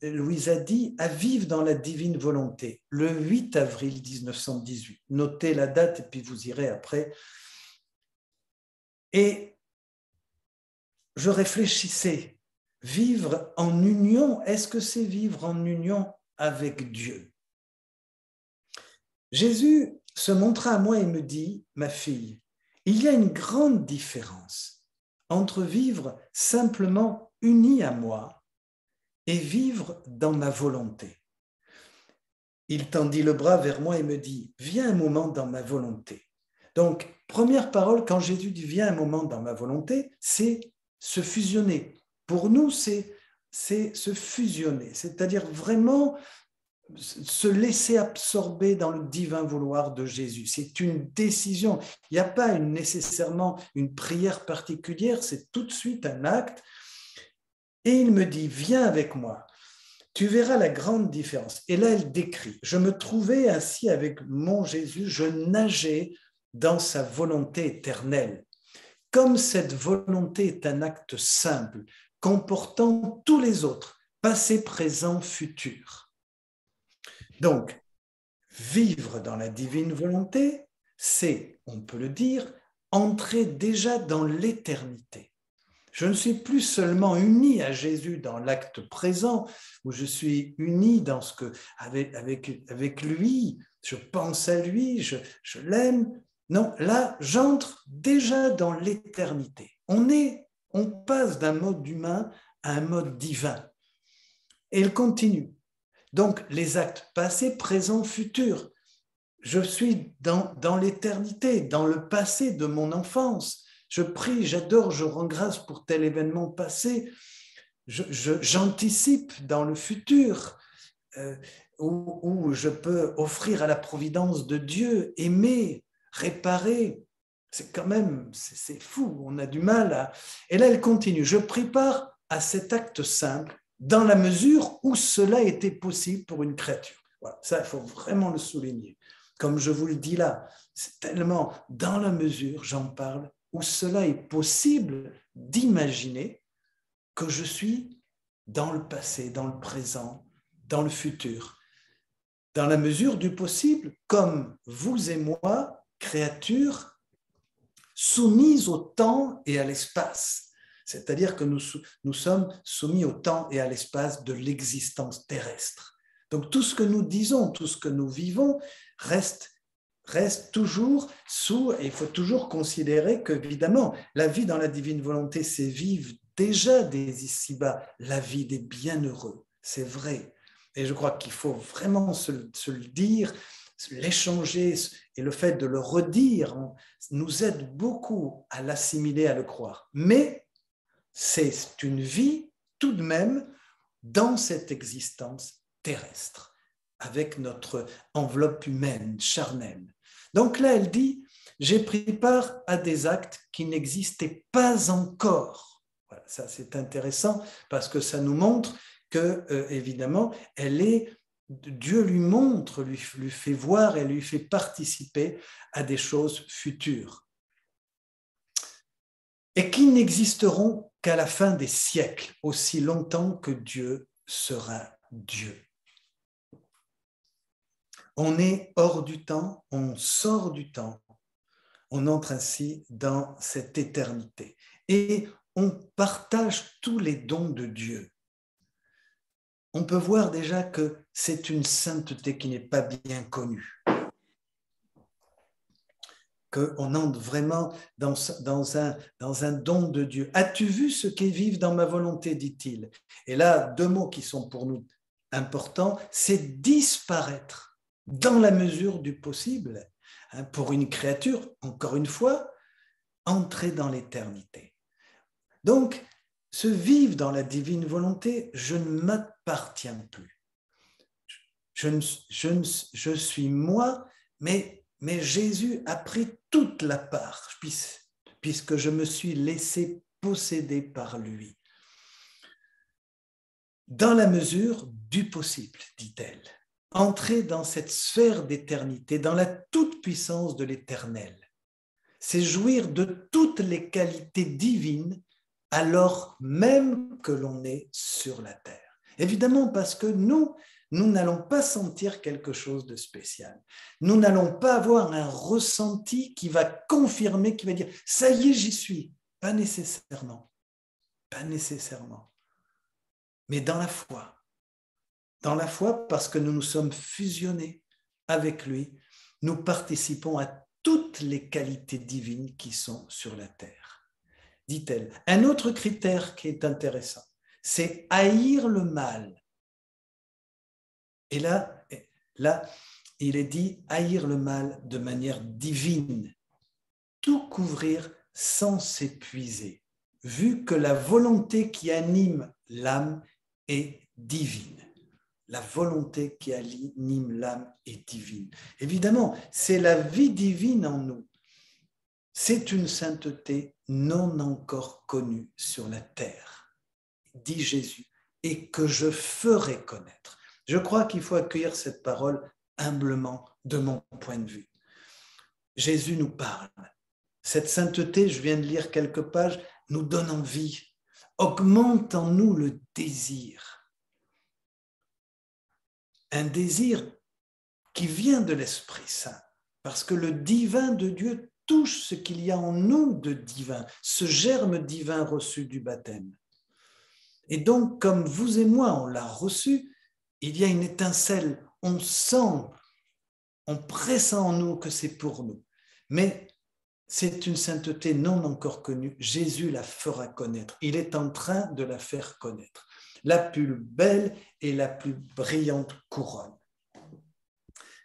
Louise a dit « à vivre dans la divine volonté », le 8 avril 1918. Notez la date et puis vous irez après. Et je réfléchissais, vivre en union, est-ce que c'est vivre en union avec Dieu? Jésus se montra à moi et me dit « ma fille, il y a une grande différence entre vivre simplement unie à moi et vivre dans ma volonté. » Il tendit le bras vers moi et me dit « viens un moment dans ma volonté ». Donc, première parole, quand Jésus dit « viens un moment dans ma volonté », c'est se fusionner. Pour nous, c'est se fusionner, c'est-à-dire vraiment se laisser absorber dans le divin vouloir de Jésus. C'est une décision. Il n'y a pas nécessairement une prière particulière, c'est tout de suite un acte. Et il me dit, viens avec moi, tu verras la grande différence. Et là, elle décrit, je me trouvais ainsi avec mon Jésus, je nageais dans sa volonté éternelle. Comme cette volonté est un acte simple, comportant tous les autres, passé, présent, futur. Donc, vivre dans la divine volonté, c'est, on peut le dire, entrer déjà dans l'éternité. Je ne suis plus seulement uni à Jésus dans l'acte présent, où je suis uni dans ce que, avec lui, je pense à lui, je l'aime. Non, là, j'entre déjà dans l'éternité. On passe d'un mode humain à un mode divin. Et il continue. Donc, les actes passés, présents, futurs. Je suis dans l'éternité, dans le passé de mon enfance. Je prie, j'adore, je rends grâce pour tel événement passé. J'anticipe dans le futur, où je peux offrir à la providence de Dieu, aimer, réparer. C'est quand même, c'est fou, on a du mal à... Et là, elle continue. Je prépare à cet acte simple dans la mesure où cela était possible pour une créature. Voilà, ça, il faut vraiment le souligner. Comme je vous le dis là, c'est tellement dans la mesure, j'en parle, où cela est possible d'imaginer que je suis dans le passé, dans le présent, dans le futur. Dans la mesure du possible, comme vous et moi, créatures soumises au temps et à l'espace. C'est-à-dire que nous sommes soumis au temps et à l'espace de l'existence terrestre. Donc tout ce que nous disons, tout ce que nous vivons reste toujours sous, et il faut toujours considérer qu'évidemment, la vie dans la divine volonté, c'est vivre déjà des ici-bas, la vie des bienheureux, c'est vrai. Et je crois qu'il faut vraiment se le dire, l'échanger, et le fait de le redire nous aide beaucoup à l'assimiler, à le croire. Mais c'est une vie tout de même dans cette existence terrestre, avec notre enveloppe humaine, charnelle. Donc là, elle dit, j'ai pris part à des actes qui n'existaient pas encore. Voilà, ça c'est intéressant parce que ça nous montre que, évidemment, Dieu lui montre, lui fait voir et lui fait participer à des choses futures et qui n'existeront qu'à la fin des siècles, aussi longtemps que Dieu sera Dieu. On est hors du temps, on sort du temps, on entre ainsi dans cette éternité et on partage tous les dons de Dieu. On peut voir déjà que c'est une sainteté qui n'est pas bien connue, qu'on entre vraiment dans un don de Dieu. As-tu vu ce qu'est vivre dans ma volonté, dit-il. Et là, deux mots qui sont pour nous importants, c'est disparaître dans la mesure du possible. Pour une créature, encore une fois, entrer dans l'éternité. Donc, ce vivre dans la divine volonté, je ne m'appartiens plus. Je suis moi, mais Jésus a pris toute la part, puisque je me suis laissé posséder par lui. Dans la mesure du possible, dit-elle, entrer dans cette sphère d'éternité, dans la toute-puissance de l'éternel, c'est jouir de toutes les qualités divines alors même que l'on est sur la terre. Évidemment, parce que nous n'allons pas sentir quelque chose de spécial. Nous n'allons pas avoir un ressenti qui va confirmer, qui va dire « ça y est, j'y suis ». Pas nécessairement. Pas nécessairement. Mais dans la foi. Dans la foi, parce que nous nous sommes fusionnés avec lui, nous participons à toutes les qualités divines qui sont sur la terre, dit-elle. Un autre critère qui est intéressant, c'est haïr le mal. Et là, il est dit haïr le mal de manière divine, tout couvrir sans s'épuiser, vu que la volonté qui anime l'âme est divine. La volonté qui anime l'âme est divine. Évidemment, c'est la vie divine en nous. C'est une sainteté non encore connue sur la terre, dit Jésus, et que je ferai connaître. Je crois qu'il faut accueillir cette parole humblement de mon point de vue. Jésus nous parle. Cette sainteté, je viens de lire quelques pages, nous donne envie, augmente en nous le désir. Un désir qui vient de l'Esprit Saint, parce que le divin de Dieu touche ce qu'il y a en nous de divin, ce germe divin reçu du baptême. Et donc, comme vous et moi, on l'a reçu, il y a une étincelle, on sent, on pressent en nous que c'est pour nous. Mais c'est une sainteté non encore connue, Jésus la fera connaître, il est en train de la faire connaître. La plus belle et la plus brillante couronne.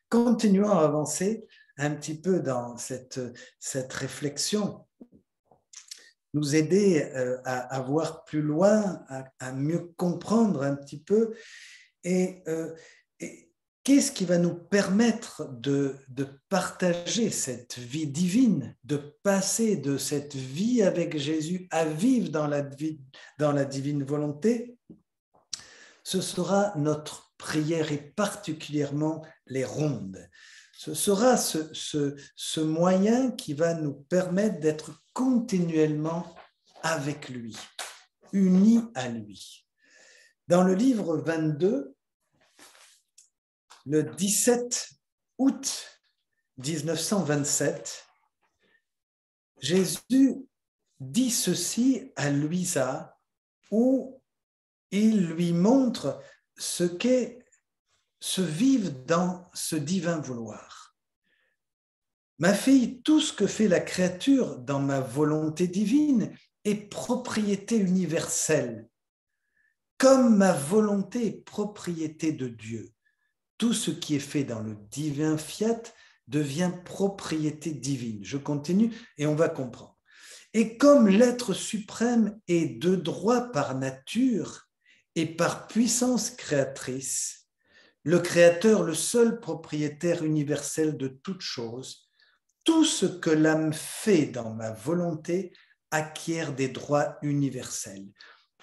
Continuons à avancer un petit peu dans cette réflexion, nous aider à voir plus loin, à mieux comprendre un petit peu, et qu'est-ce qui va nous permettre de partager cette vie divine, de passer de cette vie avec Jésus à vivre dans la divine volonté? Ce sera notre prière et particulièrement les rondes. Ce sera ce moyen qui va nous permettre d'être continuellement avec lui, unis à lui. Dans le livre 22, le 17 août 1927, Jésus dit ceci à Louisa, où il lui montre ce qu'est se vivre dans ce divin vouloir. Ma fille, tout ce que fait la créature dans ma volonté divine est propriété universelle, comme ma volonté est propriété de Dieu. Tout ce qui est fait dans le divin fiat devient propriété divine. Je continue et on va comprendre. Et comme l'être suprême est de droit par nature et par puissance créatrice, le Créateur, le seul propriétaire universel de toute chose, tout ce que l'âme fait dans ma volonté acquiert des droits universels.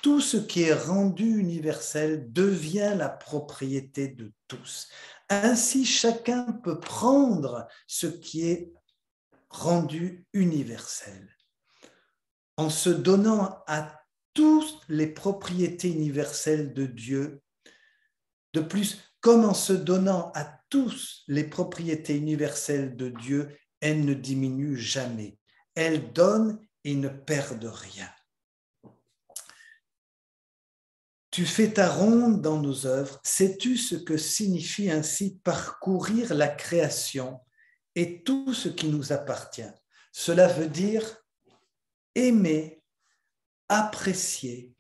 Tout ce qui est rendu universel devient la propriété de tous. Ainsi, chacun peut prendre ce qui est rendu universel. En se donnant à toutes les propriétés universelles de Dieu, de plus, comme en se donnant à tous les propriétés universelles de Dieu, elle ne diminue jamais. Elle donne et ne perd rien. Tu fais ta ronde dans nos œuvres. Sais-tu ce que signifie ainsi parcourir la création et tout ce qui nous appartient? Cela veut dire aimer, apprécier,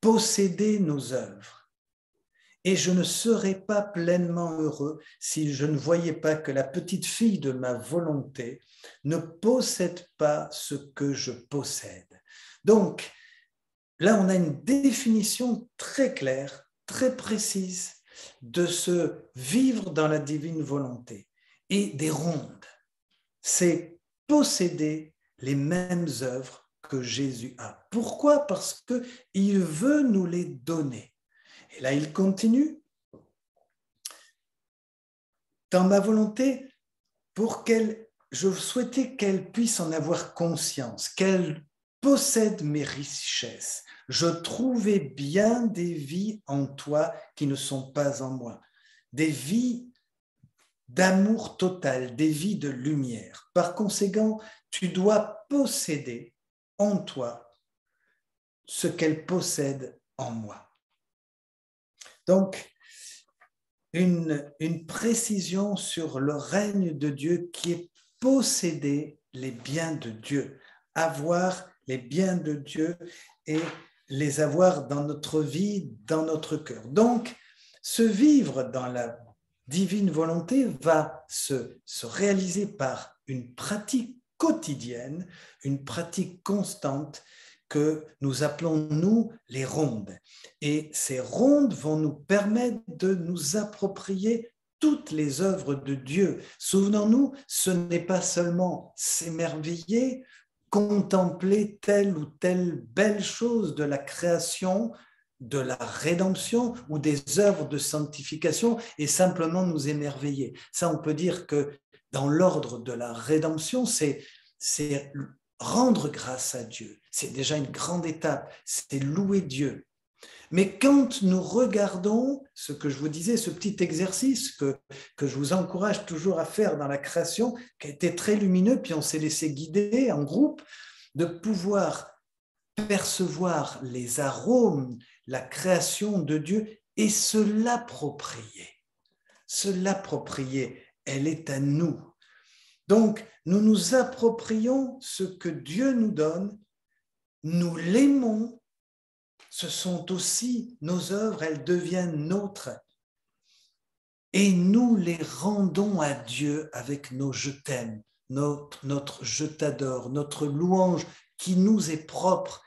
posséder nos œuvres. Et je ne serais pas pleinement heureux si je ne voyais pas que la petite fille de ma volonté ne possède pas ce que je possède. Donc, là, on a une définition très claire, très précise de ce vivre dans la divine volonté. Et des rondes, c'est posséder les mêmes œuvres que Jésus a. Pourquoi? Parce qu'il veut nous les donner. Et là, il continue. Dans ma volonté, je souhaitais qu'elle puisse en avoir conscience, qu'elle possède mes richesses. Je trouvais bien des vies en toi qui ne sont pas en moi, des vies d'amour total, des vies de lumière. Par conséquent, tu dois posséder en toi ce qu'elle possède en moi. Donc, une précision sur le règne de Dieu qui est posséder les biens de Dieu, avoir les biens de Dieu et les avoir dans notre vie, dans notre cœur. Donc, se vivre dans la divine volonté va se réaliser par une pratique quotidienne, une pratique constante que nous appelons, nous, les rondes. Et ces rondes vont nous permettre de nous approprier toutes les œuvres de Dieu. Souvenons-nous, ce n'est pas seulement s'émerveiller, contempler telle ou telle belle chose de la création, de la rédemption ou des œuvres de sanctification et simplement nous émerveiller. Ça, on peut dire que dans l'ordre de la rédemption, c'est rendre grâce à Dieu. C'est déjà une grande étape, c'est louer Dieu. Mais quand nous regardons ce que je vous disais, ce petit exercice que je vous encourage toujours à faire dans la création, qui a été très lumineux, puis on s'est laissé guider en groupe, de pouvoir percevoir les arômes, la création de Dieu et se l'approprier. Se l'approprier, elle est à nous. Donc, nous nous approprions ce que Dieu nous donne, nous l'aimons, ce sont aussi nos œuvres, elles deviennent nôtres. Et nous les rendons à Dieu avec nos je t'aime, notre je t'adore, notre louange qui nous est propre.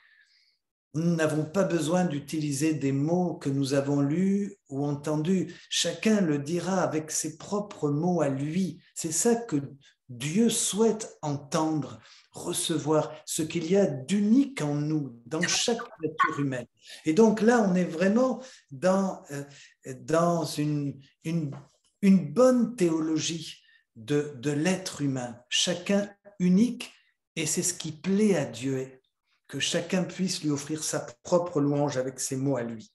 Nous n'avons pas besoin d'utiliser des mots que nous avons lus ou entendus. Chacun le dira avec ses propres mots à lui. C'est ça que Dieu souhaite entendre, recevoir, ce qu'il y a d'unique en nous, dans chaque nature humaine. Et donc là, on est vraiment dans une bonne théologie de l'être humain, chacun unique, et c'est ce qui plaît à Dieu, que chacun puisse lui offrir sa propre louange avec ses mots à lui.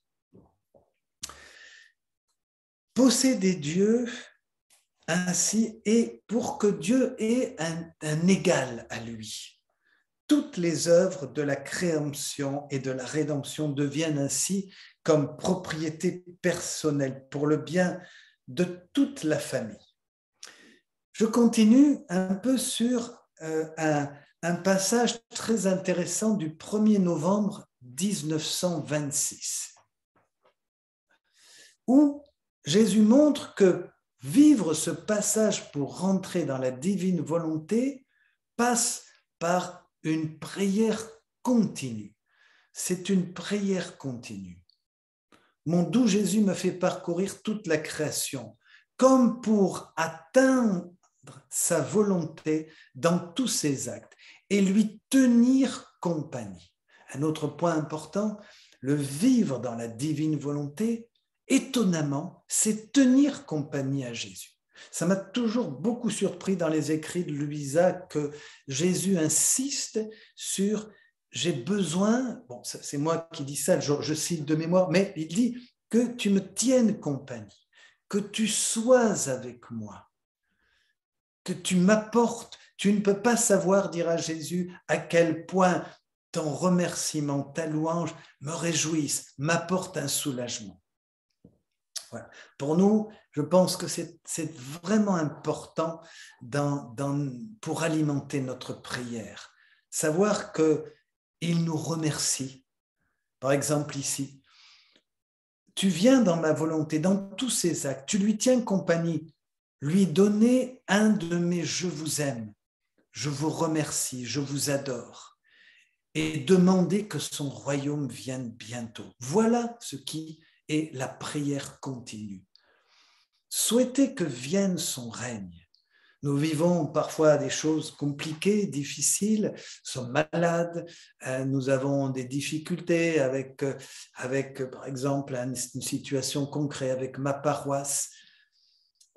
Posséder Dieu ainsi et pour que Dieu ait un égal à lui. Toutes les œuvres de la création et de la rédemption deviennent ainsi comme propriété personnelle pour le bien de toute la famille. Je continue un peu sur un passage très intéressant du 1er novembre 1926, où Jésus montre que vivre ce passage pour rentrer dans la divine volonté passe par une prière continue. C'est une prière continue. Mon doux Jésus me fait parcourir toute la création, comme pour atteindre sa volonté dans tous ses actes et lui tenir compagnie. Un autre point important, le vivre dans la divine volonté, étonnamment, c'est tenir compagnie à Jésus. Ça m'a toujours beaucoup surpris dans les écrits de Louisa que Jésus insiste sur « j'ai besoin », bon, c'est moi qui dis ça, je cite de mémoire, mais il dit « que tu me tiennes compagnie, que tu sois avec moi, que tu m'apportes ». Tu ne peux pas savoir, dira Jésus, à quel point ton remerciement, ta louange me réjouissent, m'apporte un soulagement. Voilà. Pour nous, je pense que c'est vraiment important pour alimenter notre prière. Savoir qu'il nous remercie. Par exemple ici, tu viens dans ma volonté, dans tous ces actes, tu lui tiens compagnie, lui donner un de mes « je vous aime », je vous remercie, je vous adore, et demander que son royaume vienne bientôt. Voilà ce qui est la prière continue. Souhaiter que vienne son règne. Nous vivons parfois des choses compliquées, difficiles, nous sommes malades, nous avons des difficultés avec par exemple, une situation concrète avec ma paroisse,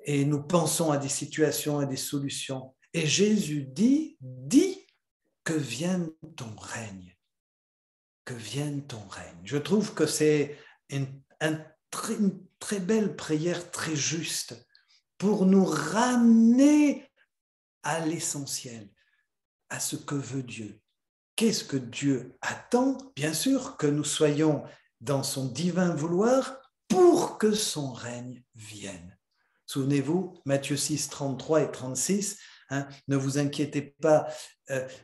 et nous pensons à des situations et des solutions. Et Jésus dit que vienne ton règne, que vienne ton règne. Je trouve que c'est une très belle prière, très juste, pour nous ramener à l'essentiel, à ce que veut Dieu. Qu'est-ce que Dieu attend? Bien sûr que nous soyons dans son divin vouloir pour que son règne vienne. Souvenez-vous, Matthieu 6, 33 et 36, ne vous inquiétez pas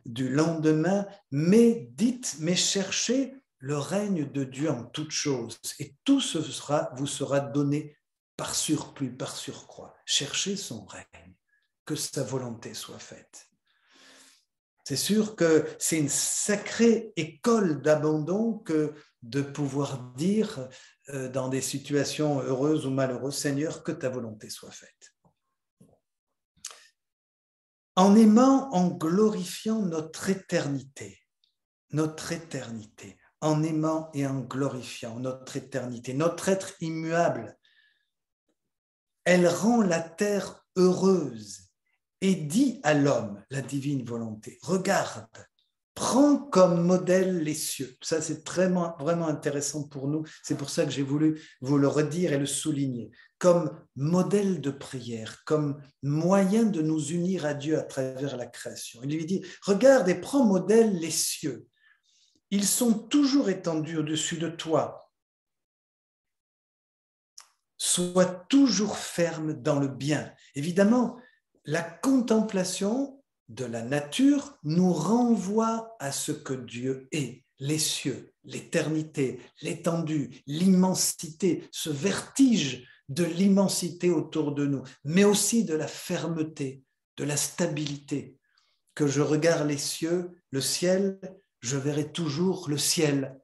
du lendemain, mais cherchez le règne de Dieu en toutes choses, et tout ce vous sera donné par surplus, par surcroît. Cherchez son règne, que sa volonté soit faite. C'est sûr que c'est une sacrée école d'abandon que de pouvoir dire dans des situations heureuses ou malheureuses, Seigneur, que ta volonté soit faite. En aimant, en glorifiant notre éternité, en aimant et en glorifiant notre éternité, notre être immuable, elle rend la terre heureuse et dit à l'homme, la divine volonté, regarde, prends comme modèle les cieux. Ça, c'est vraiment intéressant pour nous. C'est pour ça que j'ai voulu vous le redire et le souligner. Comme modèle de prière, comme moyen de nous unir à Dieu à travers la création. Il lui dit, regarde et prends modèle les cieux. Ils sont toujours étendus au-dessus de toi. Sois toujours ferme dans le bien. Évidemment, la contemplation de la nature nous renvoie à ce que Dieu est, les cieux, l'éternité, l'étendue, l'immensité, ce vertige de l'immensité autour de nous, mais aussi de la fermeté, de la stabilité. Que je regarde les cieux, le ciel, je verrai toujours le ciel.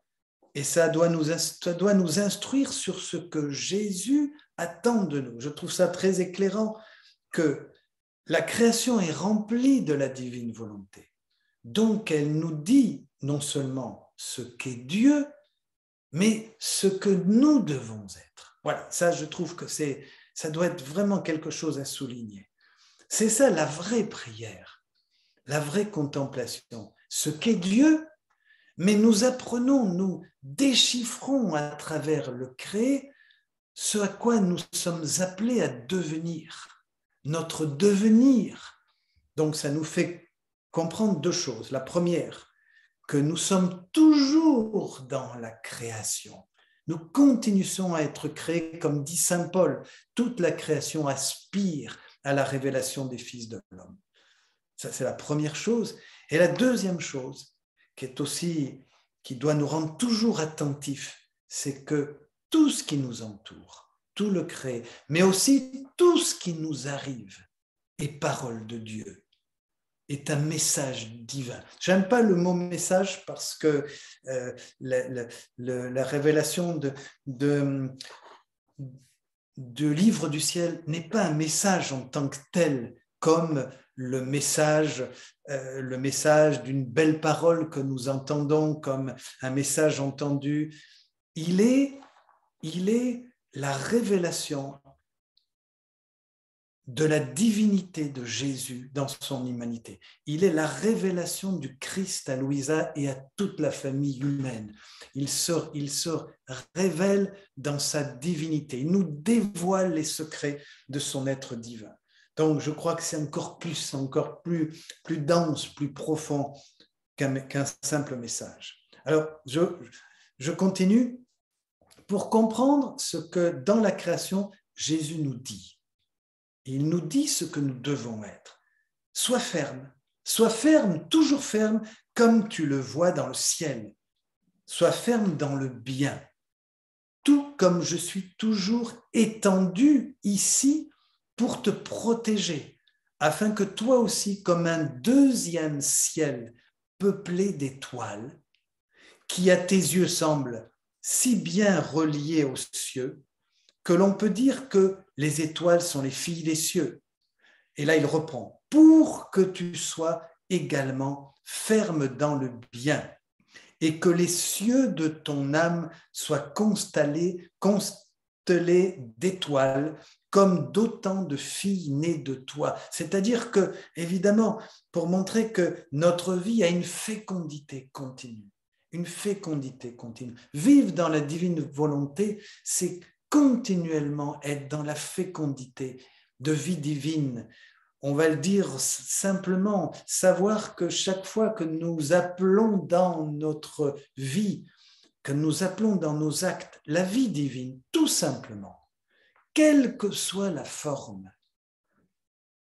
Et ça doit nous instruire sur ce que Jésus attend de nous. Je trouve ça très éclairant que la création est remplie de la divine volonté. Donc, elle nous dit non seulement ce qu'est Dieu, mais ce que nous devons être. Voilà, ça, je trouve que ça doit être vraiment quelque chose à souligner. C'est ça la vraie prière, la vraie contemplation. Ce qu'est Dieu, mais nous apprenons, nous déchiffrons à travers le créé ce à quoi nous sommes appelés à devenir. Notre devenir. Donc, ça nous fait comprendre deux choses. La première, que nous sommes toujours dans la création. Nous continuons à être créés, comme dit saint Paul. Toute la création aspire à la révélation des fils de l'homme. Ça, c'est la première chose. Et la deuxième chose, qui doit nous rendre toujours attentifs, c'est que tout ce qui nous entoure, tout le créé, mais aussi tout ce qui nous arrive est parole de Dieu, est un message divin. J'aime pas le mot message parce que la révélation de livre du ciel n'est pas un message en tant que tel, comme le message d'une belle parole que nous entendons, comme un message entendu. Il est la révélation de la divinité de Jésus dans son humanité. Il est la révélation du Christ à Louisa et à toute la famille humaine. Il se révèle dans sa divinité. Il nous dévoile les secrets de son être divin. Donc, je crois que c'est encore plus dense, plus profond qu'un simple message. Alors, je continue pour comprendre ce que dans la création, Jésus nous dit. Il nous dit ce que nous devons être. Sois ferme, toujours ferme, comme tu le vois dans le ciel. Sois ferme dans le bien. Tout comme je suis toujours étendu ici pour te protéger, afin que toi aussi, comme un deuxième ciel peuplé d'étoiles, qui à tes yeux semble si bien relié aux cieux, que l'on peut dire que les étoiles sont les filles des cieux. Et là, il reprend, pour que tu sois également ferme dans le bien et que les cieux de ton âme soient constellés d'étoiles, comme d'autant de filles nées de toi. C'est-à-dire que, évidemment, pour montrer que notre vie a une fécondité continue. Une fécondité continue. Vivre dans la divine volonté, c'est continuellement être dans la fécondité de vie divine. On va le dire simplement, savoir que chaque fois que nous appelons dans notre vie, que nous appelons dans nos actes la vie divine, tout simplement, quelle que soit la forme,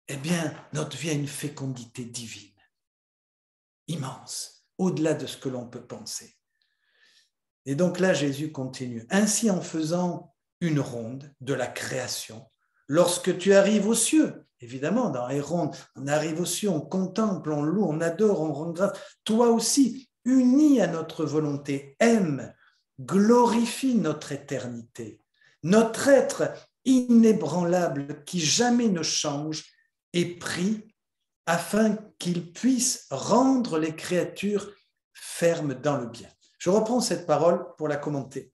eh bien, notre vie a une fécondité divine, immense, au-delà de ce que l'on peut penser. Et donc là, Jésus continue. Ainsi, en faisant une ronde de la création, lorsque tu arrives aux cieux, évidemment, dans les rondes, on arrive aux cieux, on contemple, on loue, on adore, on rend grâce. Toi aussi, uni à notre volonté, aime, glorifie notre éternité. Notre être inébranlable qui jamais ne change est pris afin qu'il puisse rendre les créatures fermes dans le bien. Je reprends cette parole pour la commenter.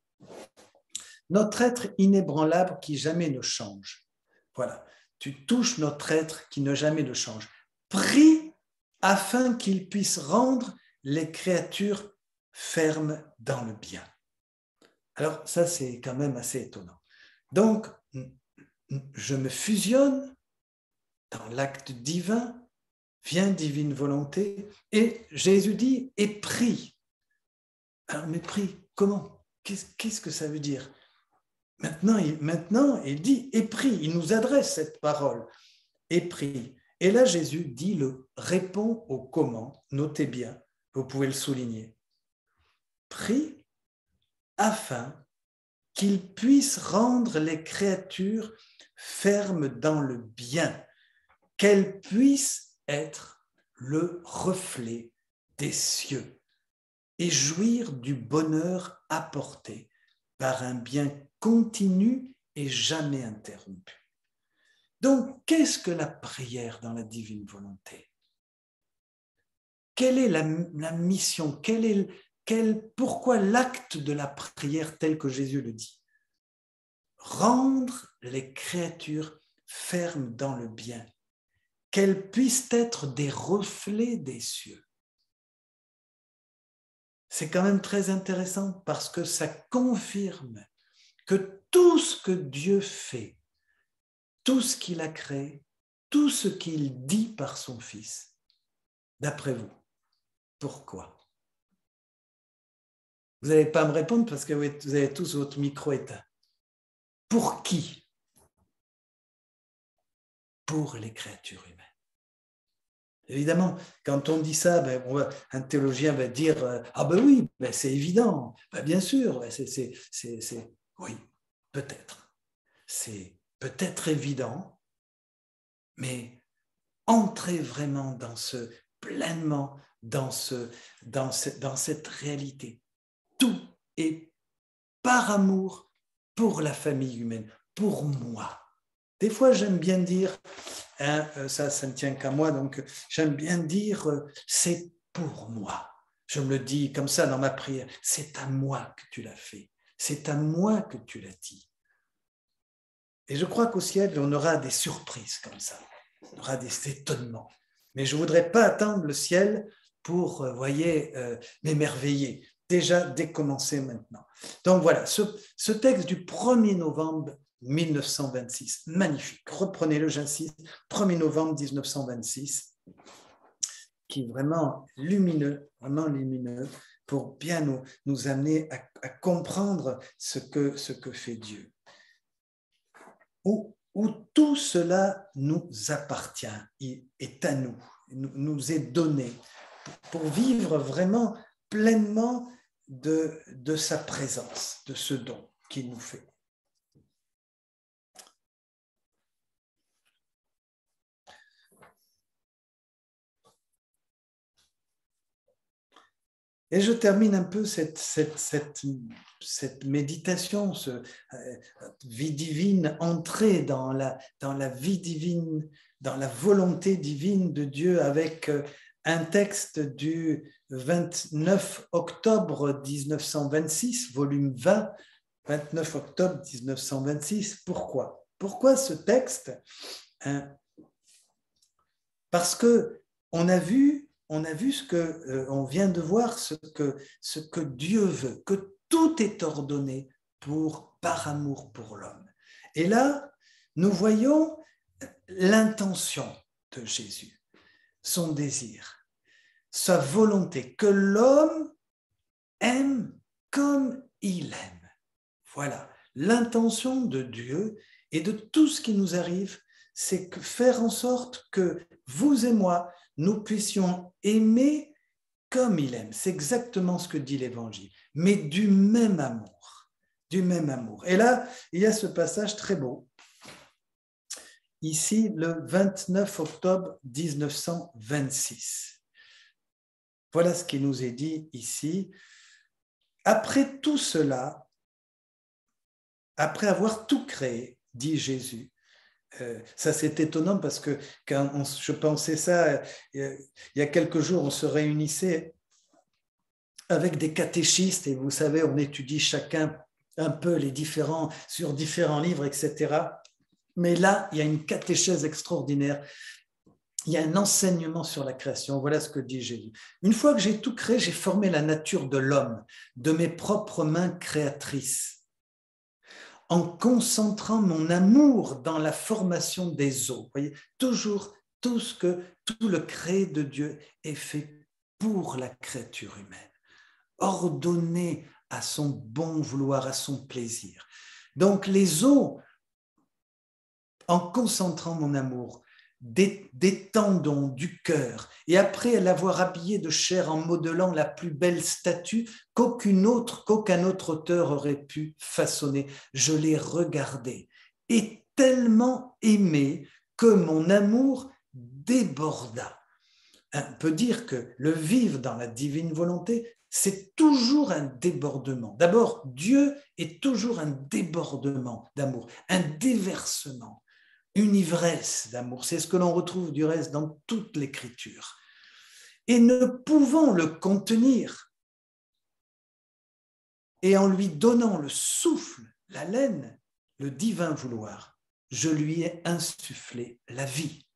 Notre être inébranlable qui jamais ne change. Voilà, tu touches notre être qui ne jamais ne change. Pris afin qu'il puisse rendre les créatures fermes dans le bien. Alors ça, c'est quand même assez étonnant. Donc, je me fusionne dans l'acte divin, vient divine volonté, et Jésus dit « est pris ». Alors, mais pris, comment? Qu'est-ce que ça veut dire? Maintenant, il dit « est pris ». Il nous adresse cette parole « est pris ». Et là, Jésus dit répond au comment, notez bien, vous pouvez le souligner. Pris afin qu'il puisse rendre les créatures fermes dans le bien, qu'elles puissent être le reflet des cieux et jouir du bonheur apporté par un bien continu et jamais interrompu. Donc, qu'est-ce que la prière dans la divine volonté? Quelle est la mission? Pourquoi l'acte de la prière tel que Jésus le dit? Rendre les créatures fermes dans le bien, qu'elles puissent être des reflets des cieux. C'est quand même très intéressant parce que ça confirme que tout ce que Dieu fait, tout ce qu'il a créé, tout ce qu'il dit par son Fils, d'après vous, pourquoi? Vous n'allez pas me répondre parce que vous avez tous votre micro éteint. Pour qui? Pour les créatures humaines. Évidemment, quand on dit ça, un théologien va dire « Ah ben oui, c'est évident, bien sûr, oui, peut-être. C'est peut-être évident, mais entrez vraiment pleinement dans cette réalité. Tout est par amour pour la famille humaine, pour moi. Des fois, j'aime bien dire, ça ne tient qu'à moi, donc j'aime bien dire, c'est pour moi. Je me le dis comme ça dans ma prière, c'est à moi que tu l'as fait, c'est à moi que tu l'as dit. Et je crois qu'au ciel, on aura des surprises comme ça, on aura des étonnements. Mais je ne voudrais pas attendre le ciel pour, m'émerveiller. Déjà, dès commencer maintenant. Donc voilà, ce texte du 1er novembre 1926, magnifique. Reprenez-le, j'insiste, 1er novembre 1926, qui est vraiment lumineux pour bien nous amener à comprendre ce que fait Dieu. Où tout cela nous appartient, est à nous, nous est donné pour vivre vraiment pleinement de sa présence, de ce don qu'il nous fait. Et je termine un peu cette méditation, vie divine, entrer dans la vie divine, dans la volonté divine de Dieu avec un texte du 29 octobre 1926, volume 20, 29 octobre 1926. Pourquoi? Pourquoi ce texte? Parce que on a vu ce que on vient de voir, ce que Dieu veut, que tout est ordonné par amour pour l'homme. Et là, nous voyons l'intention de Jésus, son désir, sa volonté, que l'homme aime comme il aime. Voilà, l'intention de Dieu et de tout ce qui nous arrive, c'est faire en sorte que vous et moi, nous puissions aimer comme il aime. C'est exactement ce que dit l'Évangile, mais du même amour. Du même amour. Et là, il y a ce passage très beau. Ici, le 29 octobre 1926. Voilà ce qui nous est dit ici. Après tout cela, après avoir tout créé, dit Jésus, ça c'est étonnant parce que quand je pensais ça, il y a quelques jours, on se réunissait avec des catéchistes et vous savez, on étudie chacun un peu sur différents livres, etc. Mais là, il y a une catéchèse extraordinaire. Il y a un enseignement sur la création. Voilà ce que dit Jésus. Une fois que j'ai tout créé, j'ai formé la nature de l'homme, de mes propres mains créatrices, en concentrant mon amour dans la formation des eaux. Vous voyez, toujours, tout le créé de Dieu est fait pour la créature humaine, ordonné à son bon vouloir, à son plaisir. Donc les eaux, en concentrant mon amour, des tendons, du cœur, et après l'avoir habillé de chair en modelant la plus belle statue qu'aucun autre auteur aurait pu façonner, je l'ai regardé et tellement aimé que mon amour déborda. On peut dire que le vivre dans la divine volonté, c'est toujours un débordement. D'abord, Dieu est toujours un débordement d'amour, un déversement, une ivresse d'amour. C'est ce que l'on retrouve du reste dans toute l'Écriture. Et ne pouvant le contenir, et en lui donnant le souffle, l'haleine, le divin vouloir, je lui ai insufflé la vie.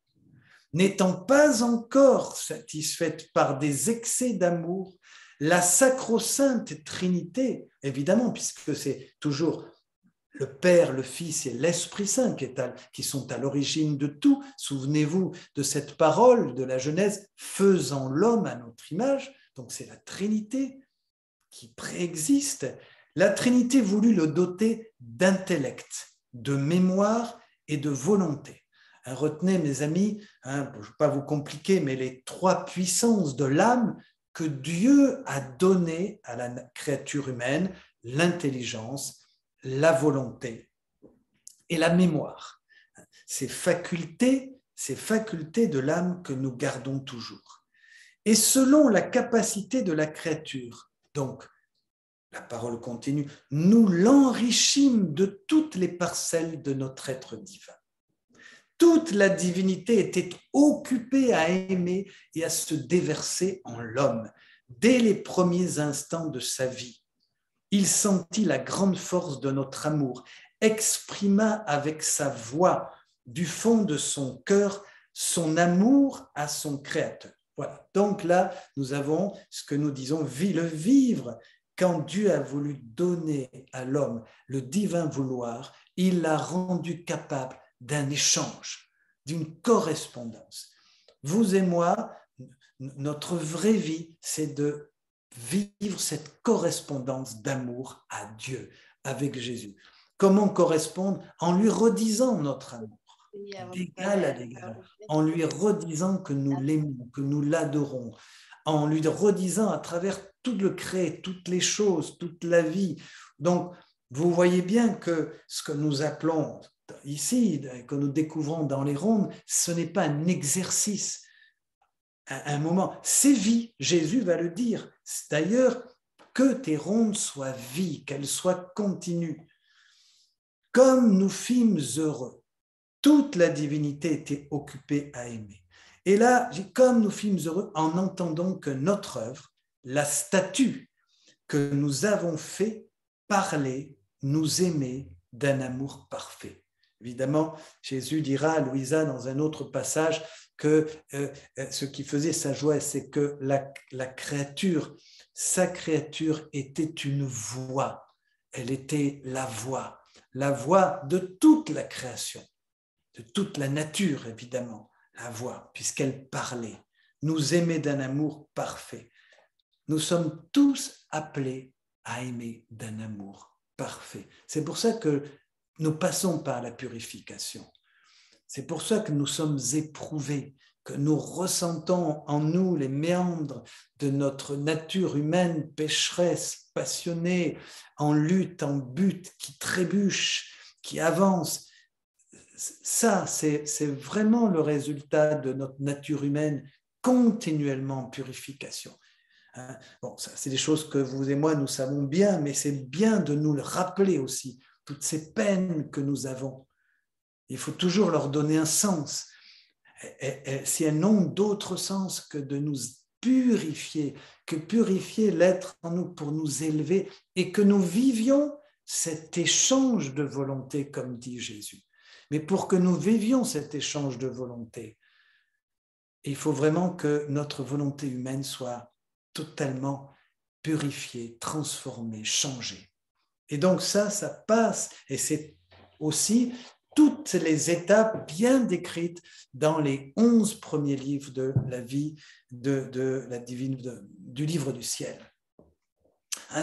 N'étant pas encore satisfaite par des excès d'amour, la sacro-sainte Trinité, évidemment, puisque c'est toujours le Père, le Fils et l'Esprit Saint qui sont à l'origine de tout. Souvenez-vous de cette parole de la Genèse, faisant l'homme à notre image. Donc c'est la Trinité qui préexiste. La Trinité voulut le doter d'intellect, de mémoire et de volonté. Retenez, mes amis, je ne vais pas vous compliquer, mais les trois puissances de l'âme que Dieu a données à la créature humaine, l'intelligence, la volonté et la mémoire. Ces facultés de l'âme que nous gardons toujours. Et selon la capacité de la créature, donc la parole continue, nous l'enrichîmes de toutes les parcelles de notre être divin. Toute la divinité était occupée à aimer et à se déverser en l'homme dès les premiers instants de sa vie. Il sentit la grande force de notre amour, exprima avec sa voix du fond de son cœur son amour à son Créateur. Voilà. Donc là, nous avons ce que nous disons, le vivre. Quand Dieu a voulu donner à l'homme le divin vouloir, il l'a rendu capable d'un échange, d'une correspondance. Vous et moi, notre vraie vie, c'est de vivre cette correspondance d'amour à Dieu, avec Jésus. Comment correspondre? En lui redisant notre amour, d'égal à l'égal, en lui redisant que nous l'aimons, que nous l'adorons, en lui redisant à travers tout le créé, toutes les choses, toute la vie. Donc, vous voyez bien que ce que nous appelons ici, que nous découvrons dans les rondes, ce n'est pas un exercice, un moment, c'est vie, Jésus va le dire. D'ailleurs, que tes rondes soient vie, qu'elles soient continues. Comme nous fîmes heureux, toute la divinité était occupée à aimer. Et là, comme nous fîmes heureux en entendant que notre œuvre, la statue que nous avons fait parler nous aimer d'un amour parfait. Évidemment, Jésus dira à Louisa dans un autre passage que ce qui faisait sa joie, c'est que la créature, sa créature était une voix. Elle était la voix de toute la création, de toute la nature, évidemment, la voix, puisqu'elle parlait, nous aimait d'un amour parfait. Nous sommes tous appelés à aimer d'un amour parfait. C'est pour ça que nous passons par la purification. C'est pour ça que nous sommes éprouvés, que nous ressentons en nous les méandres de notre nature humaine pécheresse, passionnée, en lutte, en butte, qui trébuche, qui avance. Ça, c'est vraiment le résultat de notre nature humaine continuellement en purification. Bon, ça, c'est des choses que vous et moi, nous savons bien, mais c'est bien de nous le rappeler aussi, toutes ces peines que nous avons. Il faut toujours leur donner un sens. Si elles n'ont d'autre sens que de nous purifier, que purifier l'être en nous pour nous élever et que nous vivions cet échange de volonté, comme dit Jésus. Mais pour que nous vivions cet échange de volonté, il faut vraiment que notre volonté humaine soit totalement purifiée, transformée, changée. Et donc ça passe, et c'est aussi toutes les étapes bien décrites dans les 11 premiers livres de la vie de la divine, du livre du ciel.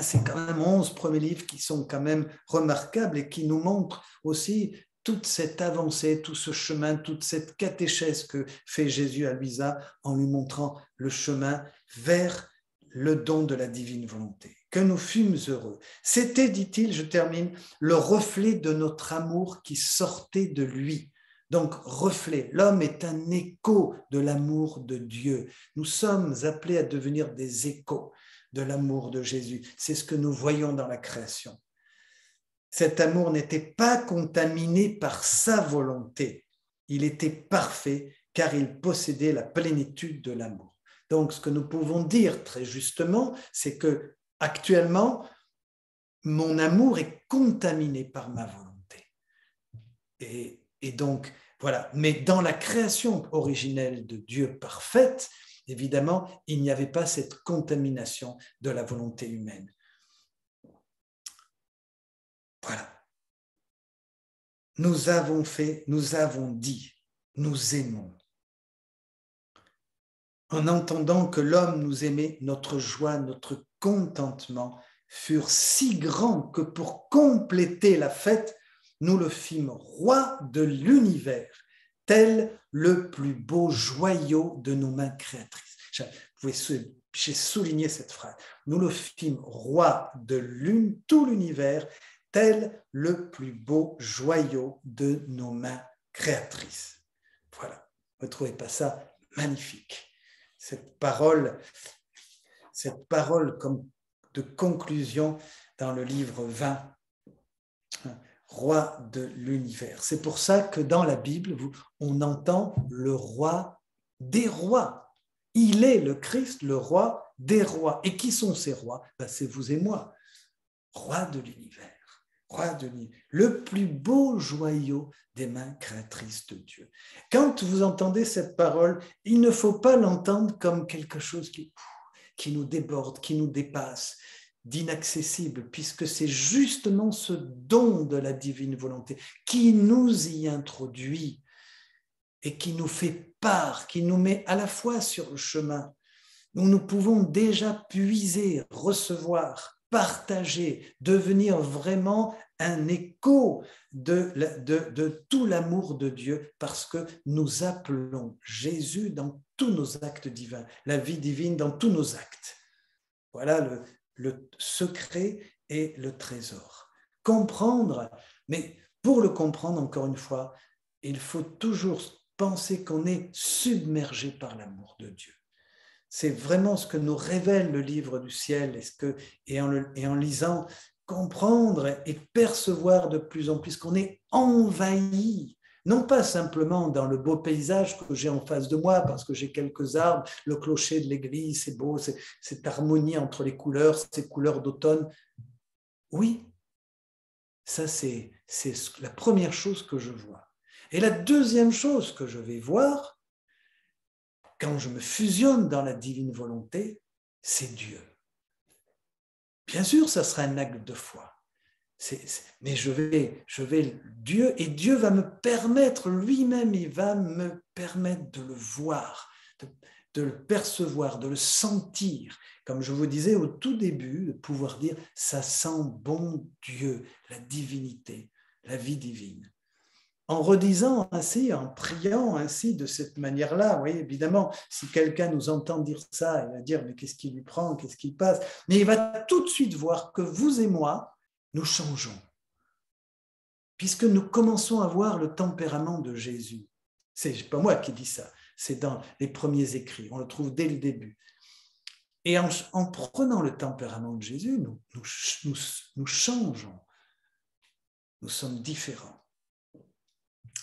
C'est quand même 11 premiers livres qui sont quand même remarquables et qui nous montrent aussi toute cette avancée, tout ce chemin, toute cette catéchèse que fait Jésus à Louisa en lui montrant le chemin vers le don de la divine volonté. Que nous fûmes heureux. C'était, dit-il, je termine, le reflet de notre amour qui sortait de lui. Donc, reflet. L'homme est un écho de l'amour de Dieu. Nous sommes appelés à devenir des échos de l'amour de Jésus. C'est ce que nous voyons dans la création. Cet amour n'était pas contaminé par sa volonté. Il était parfait car il possédait la plénitude de l'amour. Donc, ce que nous pouvons dire très justement, c'est que actuellement, mon amour est contaminé par ma volonté. Et donc, voilà. Mais dans la création originelle de Dieu parfaite, évidemment, il n'y avait pas cette contamination de la volonté humaine. Voilà. Nous avons fait, nous avons dit, nous aimons. En entendant que l'homme nous aimait, notre joie, notre contentement furent si grands que pour compléter la fête, nous le fîmes roi de l'univers, tel le plus beau joyau de nos mains créatrices. J'ai souligné cette phrase. Nous le fîmes roi de tout l'univers, tel le plus beau joyau de nos mains créatrices. Voilà, vous ne trouvez pas ça magnifique? Cette parole comme de conclusion dans le livre 20, roi de l'univers. C'est pour ça que dans la Bible, on entend le roi des rois. Il est le Christ, le roi des rois. Et qui sont ces rois? C'est vous et moi. Roi de l'univers. Roi de l'univers. Le plus beau joyau des mains créatrices de Dieu. Quand vous entendez cette parole, il ne faut pas l'entendre comme quelque chose qui nous déborde, qui nous dépasse, d'inaccessible, puisque c'est justement ce don de la divine volonté qui nous y introduit et qui nous fait part, qui nous met à la fois sur le chemin où nous pouvons déjà puiser, recevoir, partager, devenir vraiment un écho de tout l'amour de Dieu parce que nous appelons Jésus dans tous nos actes divins, la vie divine dans tous nos actes. Voilà le secret et le trésor. Comprendre, mais pour le comprendre, encore une fois, il faut toujours penser qu'on est submergé par l'amour de Dieu. C'est vraiment ce que nous révèle le livre du ciel et en lisant, comprendre et percevoir de plus en plus qu'on est envahi, non pas simplement dans le beau paysage que j'ai en face de moi, parce que j'ai quelques arbres, le clocher de l'église, c'est beau, cette harmonie entre les couleurs, ces couleurs d'automne. Oui, Ça, c'est la première chose que je vois. Et la deuxième chose que je vais voir, quand je me fusionne dans la divine volonté, c'est Dieu. Bien sûr, ça sera un acte de foi. Mais je vais Dieu, et Dieu va me permettre lui-même, il va me permettre de le voir, de le percevoir, de le sentir. Comme je vous disais au tout début, de pouvoir dire, ça sent bon Dieu, la divinité, la vie divine. En redisant ainsi, en priant ainsi de cette manière-là, vous voyez, évidemment, si quelqu'un nous entend dire ça, il va dire, mais qu'est-ce qui lui prend, qu'est-ce qui passe? Mais il va tout de suite voir que vous et moi, nous changeons, puisque nous commençons à voir le tempérament de Jésus. C'est pas moi qui dis ça, c'est dans les premiers écrits, on le trouve dès le début. Et en prenant le tempérament de Jésus, nous changeons, nous sommes différents.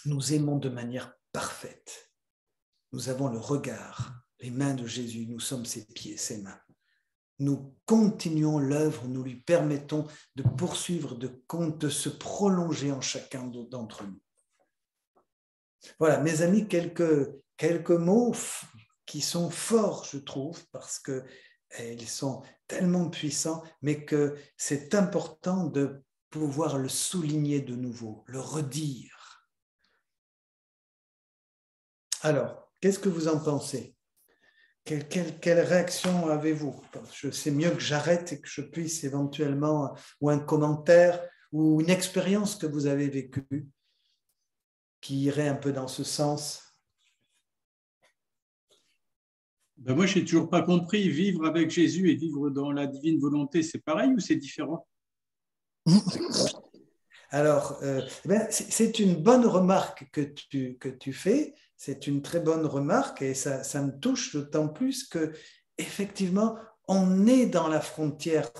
Nous aimons de manière parfaite. Nous avons le regard, les mains de Jésus, nous sommes ses pieds, ses mains. Nous continuons l'œuvre, nous lui permettons de poursuivre, de se prolonger en chacun d'entre nous. Voilà, mes amis, quelques mots qui sont forts, je trouve, parce qu'ils sont tellement puissants, mais que c'est important de pouvoir le souligner de nouveau, le redire. Alors, qu'est-ce que vous en pensez? Quelle réaction avez-vous? C'est mieux que j'arrête et que je puisse éventuellement, ou un commentaire, ou une expérience que vous avez vécue qui irait un peu dans ce sens. Ben moi, je n'ai toujours pas compris, vivre avec Jésus et vivre dans la divine volonté, c'est pareil ou c'est différent? Alors, c'est une bonne remarque que tu fais, c'est une très bonne remarque et ça me touche d'autant plus que effectivement, on est dans la frontière,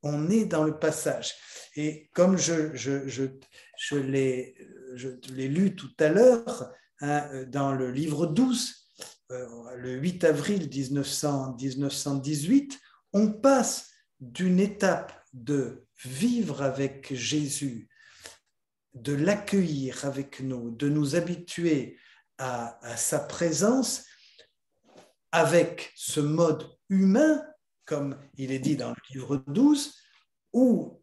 on est dans le passage. Et comme je l'ai lu tout à l'heure, hein, dans le livre 12, le 8 avril 1918, on passe d'une étape de vivre avec Jésus, de l'accueillir avec nous, de nous habituer à sa présence avec ce mode humain, comme il est dit dans le livre 12, où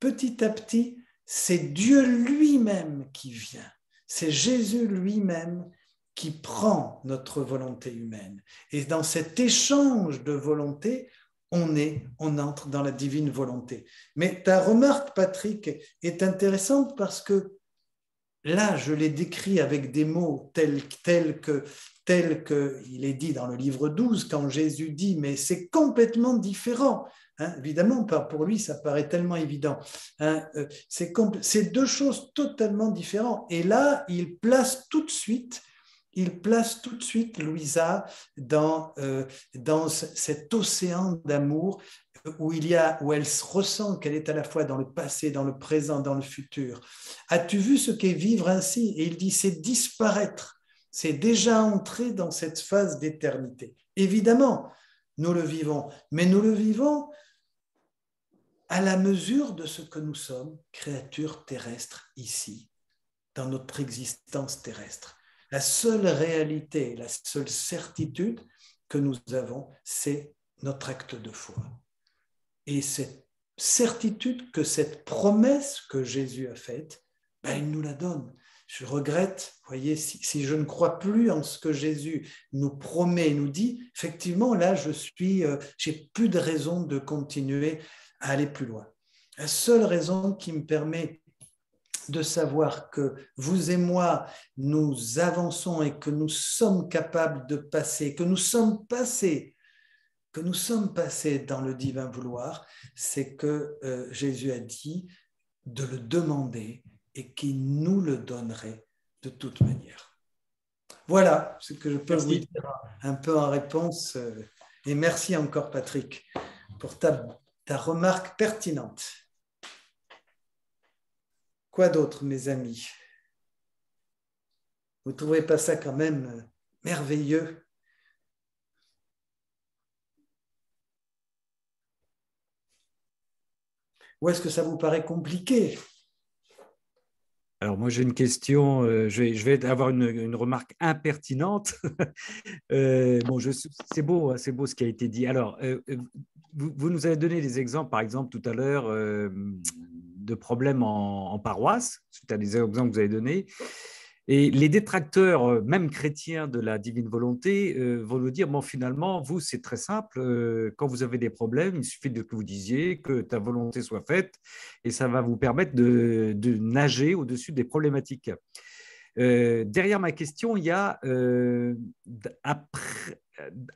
petit à petit, c'est Dieu lui-même qui vient, c'est Jésus lui-même qui prend notre volonté humaine. Et dans cet échange de volonté, on entre dans la divine volonté. Mais ta remarque, Patrick, est intéressante parce que là, je l'ai décrit avec des mots tels qu'il est dit dans le livre 12, quand Jésus dit, mais c'est complètement différent. Hein, évidemment, pour lui, ça paraît tellement évident. Hein, c'est deux choses totalement différentes. Et là, il place tout de suite Louisa dans cet océan d'amour où elle ressent qu'elle est à la fois dans le passé, dans le présent, dans le futur. As-tu vu ce qu'est vivre ainsi? Et il dit, c'est disparaître, c'est déjà entrer dans cette phase d'éternité. Évidemment, nous le vivons, mais nous le vivons à la mesure de ce que nous sommes, créatures terrestres ici, dans notre existence terrestre. La seule réalité, la seule certitude que nous avons, c'est notre acte de foi. Et cette certitude que cette promesse que Jésus a faite, il nous la donne. Je regrette, voyez, si je ne crois plus en ce que Jésus nous promet et nous dit, effectivement, là, j'ai plus de raison de continuer à aller plus loin. La seule raison qui me permet de savoir que vous et moi, nous avançons et que nous sommes capables de passer, que nous sommes passés dans le divin vouloir, c'est que Jésus a dit de le demander et qu'il nous le donnerait de toute manière. Voilà ce que je peux vous dire un peu en réponse. Et merci encore, Patrick, pour ta remarque pertinente. Quoi d'autre, mes amis? Vous ne trouvez pas ça quand même merveilleux? ou est-ce que ça vous paraît compliqué? Alors moi j'ai une question, je vais avoir une remarque impertinente. Bon, c'est beau, hein, c'est beau ce qui a été dit. Alors, vous nous avez donné des exemples, par exemple tout à l'heure, de problèmes en paroisse, suite à des exemples que vous avez donnés. Et les détracteurs, même chrétiens de la divine volonté, vont nous dire, bon, finalement, vous, c'est très simple, quand vous avez des problèmes, il suffit que vous disiez que ta volonté soit faite et ça va vous permettre de nager au-dessus des problématiques. Derrière ma question, il y a,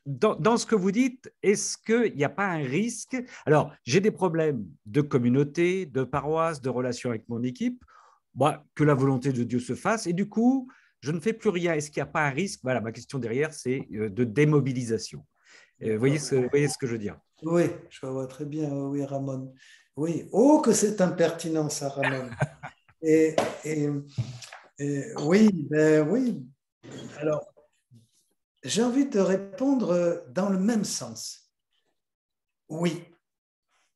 dans ce que vous dites, est-ce qu'il n'y a pas un risque? Alors, j'ai des problèmes de communauté, de paroisse, de relation avec mon équipe, bah, que la volonté de Dieu se fasse, et du coup, je ne fais plus rien. Est-ce qu'il n'y a pas un risque? Voilà, ma question derrière, c'est de démobilisation. Vous voyez ce que je veux dire? Oui, je vois très bien, oui, Ramon. Oui, oh, que c'est impertinent, ça, Ramon. Et, et, oui, ben oui. Alors, j'ai envie de répondre dans le même sens. Oui,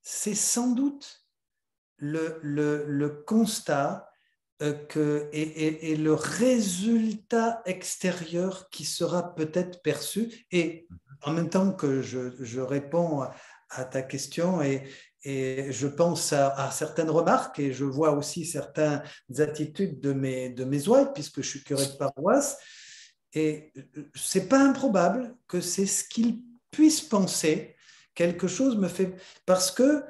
c'est sans doute le constat et le résultat extérieur qui sera peut-être perçu. Et en même temps que je réponds à ta question et je pense à certaines remarques et je vois aussi certaines attitudes de mes ouailles, puisque je suis curé de paroisse. Et c'est pas improbable que c'est ce qu'ils puissent penser. Quelque chose me fait... Parce que,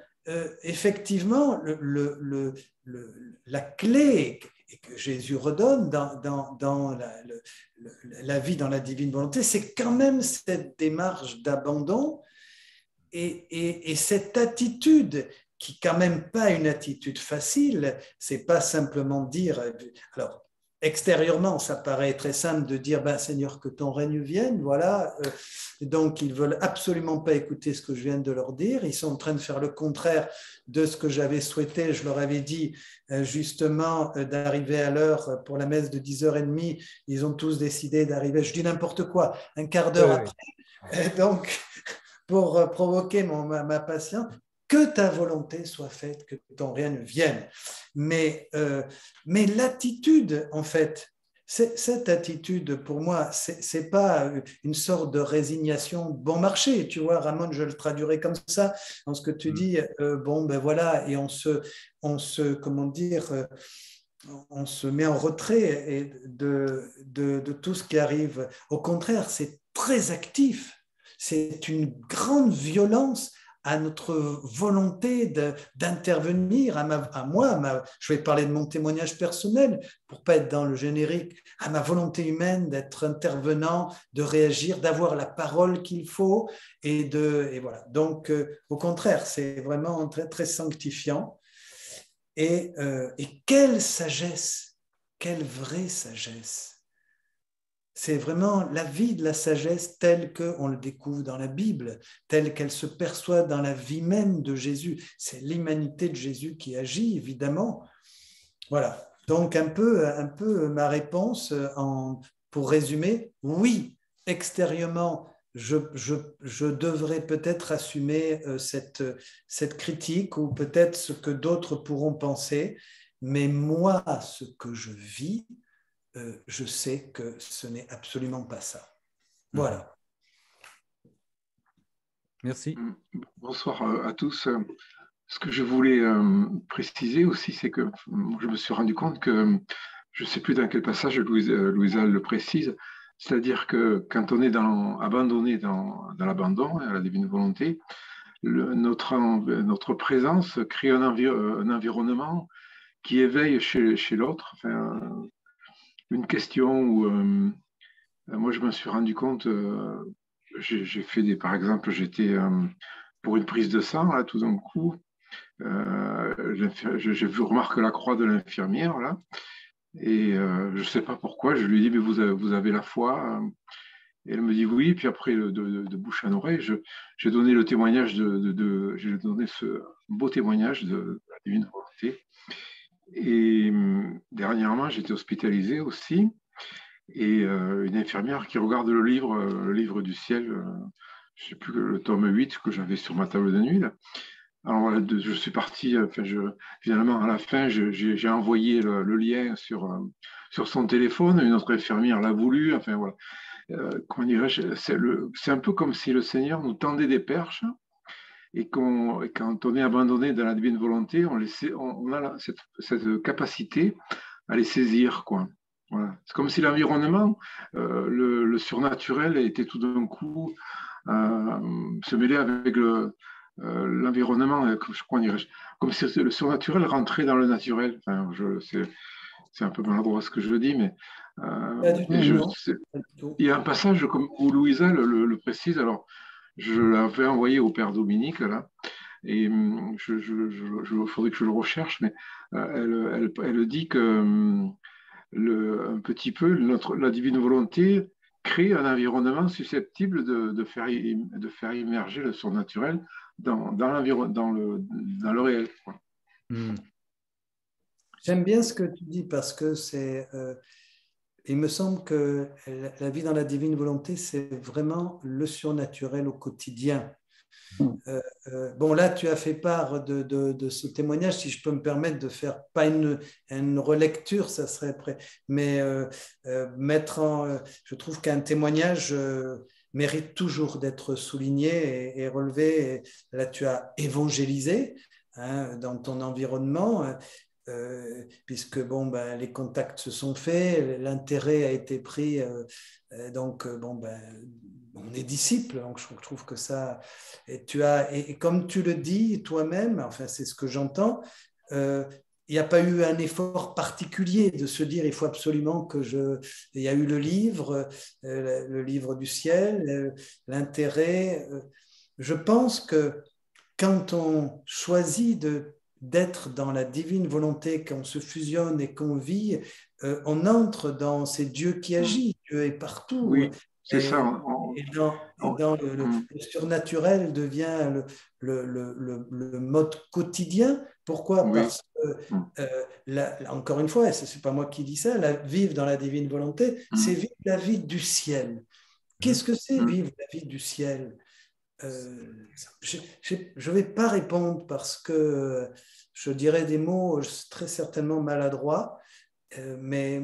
effectivement, la clé que Jésus redonne dans la vie dans la divine volonté, c'est quand même cette démarche d'abandon et cette attitude qui quand même pas une attitude facile, c'est pas simplement dire, alors extérieurement, ça paraît très simple de dire, ben, Seigneur, que ton règne vienne, voilà. Donc, ils veulent absolument pas écouter ce que je viens de leur dire. Ils sont en train de faire le contraire de ce que j'avais souhaité. Je leur avais dit, justement, d'arriver à l'heure pour la messe de 10h30. Ils ont tous décidé d'arriver, je dis n'importe quoi, un quart d'heure après. Et donc, pour provoquer ma patience, que ta volonté soit faite, que ton règne vienne. Mais l'attitude, en fait, cette attitude, pour moi, c'est pas une sorte de résignation bon marché. Tu vois, Ramon, je le traduirais comme ça, dans ce que tu dis, bon, ben voilà, et on se comment dire, on se met en retrait de tout ce qui arrive. Au contraire, c'est très actif. C'est une grande violence à notre volonté d'intervenir, à moi, je vais parler de mon témoignage personnel pour pas être dans le générique, à ma volonté humaine d'être intervenant, de réagir, d'avoir la parole qu'il faut et voilà. Donc, au contraire, c'est vraiment très, très sanctifiant. Et quelle sagesse, quelle vraie sagesse. C'est vraiment la vie de la sagesse telle qu'on le découvre dans la Bible, telle qu'elle se perçoit dans la vie même de Jésus. C'est l'humanité de Jésus qui agit, évidemment. Voilà. Donc, un peu ma réponse pour résumer, oui, extérieurement, je devrais peut-être assumer cette critique ou peut-être ce que d'autres pourront penser, mais moi, ce que je vis, je sais que ce n'est absolument pas ça. Voilà. Merci. Bonsoir à tous. Ce que je voulais préciser aussi, c'est que je me suis rendu compte que, je ne sais plus dans quel passage Louisa le précise, c'est-à-dire que quand on est abandonné dans l'abandon, à la divine volonté, notre présence crée un environnement qui éveille chez l'autre. Enfin, une question où moi je me suis rendu compte, j'ai fait par exemple, j'étais pour une prise de sang, là, tout d'un coup, j'ai vu remarque la croix de l'infirmière, là, et je ne sais pas pourquoi, je lui ai dit, mais vous avez la foi? Et elle me dit oui, puis après, de bouche à oreille, j'ai donné le témoignage j'ai donné ce beau témoignage de la divine volonté. Et dernièrement, j'étais hospitalisé aussi, et une infirmière qui regarde le livre du ciel, je ne sais plus, le tome 8 que j'avais sur ma table de nuit, là, Alors, voilà, je suis parti, finalement, à la fin, j'ai envoyé le lien sur son téléphone. Une autre infirmière l'a voulu. Enfin, voilà. Comment dirais-je, c'est un peu comme si le Seigneur nous tendait des perches et quand on est abandonné dans la divine volonté, on a cette capacité à les saisir, quoi. Voilà. C'est comme si l'environnement, le surnaturel était tout d'un coup se mêler avec l'environnement, comment dirais-je, comme si le surnaturel rentrait dans le naturel. Enfin, c'est un peu maladroit ce que je dis, mais Pas du tout, non, pas du tout. il y a un passage où Louisa le précise. Alors, je l'avais envoyé au père Dominique, là, et il faudrait que je le recherche, mais elle dit que un petit peu la divine volonté crée un environnement susceptible de faire immerger le surnaturel dans le réel, quoi. J'aime bien ce que tu dis parce que il me semble que la vie dans la divine volonté, c'est vraiment le surnaturel au quotidien. Bon, là, tu as fait part de ce témoignage. Si je peux me permettre de faire, pas une relecture, ça serait prêt, mais je trouve qu'un témoignage mérite toujours d'être souligné et relevé. Et là, tu as évangélisé dans ton environnement. Puisque bon, ben, les contacts se sont faits, l'intérêt a été pris, donc bon, ben, on est disciples, donc je trouve que ça, et comme tu le dis toi-même, enfin c'est ce que j'entends, il n'y a pas eu un effort particulier de se dire il faut absolument il y a eu le livre du ciel, l'intérêt. Je pense que quand on choisit d'être dans la divine volonté, qu'on se fusionne et qu'on vit, on entre dans ces dieux qui agit. Dieu est partout. Oui, c'est Et, ça. le surnaturel devient le mode quotidien. Pourquoi? Oui. Parce que, encore une fois, et ce n'est pas moi qui dis ça, vivre dans la divine volonté, c'est vivre la vie du ciel. Qu'est-ce que c'est vivre la vie du ciel? Je ne vais pas répondre parce que je dirais des mots très certainement maladroits, mais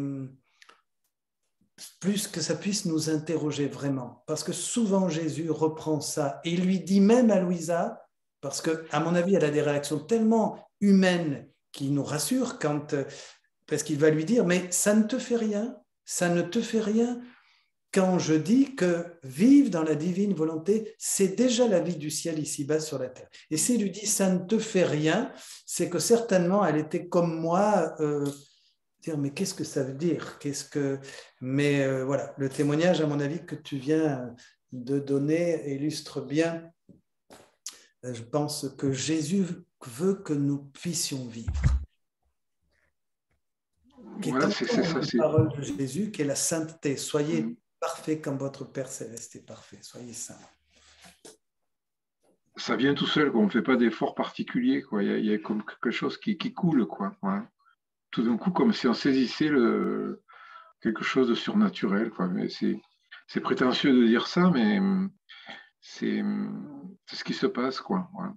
plus que ça puisse nous interroger vraiment. Parce que souvent Jésus reprend ça et lui dit même à Louisa, parce qu'à mon avis, elle a des réactions tellement humaines qui nous rassurent parce qu'il va lui dire, mais ça ne te fait rien, ça ne te fait rien. Quand je dis que vivre dans la divine volonté, c'est déjà la vie du ciel ici-bas sur la terre. Et s'il lui dit ça ne te fait rien, c'est que certainement elle était comme moi, dire mais qu'est-ce que ça veut dire? Mais voilà, le témoignage à mon avis que tu viens de donner illustre bien. Je pense que Jésus veut que nous puissions vivre. Voilà, c'est la parole de Jésus qui est la sainteté. Soyez parfait comme votre Père Céleste est parfait. Soyez saints. Ça vient tout seul, quoi. On ne fait pas d'effort particulier, quoi. Il y a comme quelque chose qui coule, quoi. Voilà. Tout d'un coup, comme si on saisissait quelque chose de surnaturel, quoi. Mais c'est prétentieux de dire ça, mais c'est ce qui se passe, quoi. Voilà.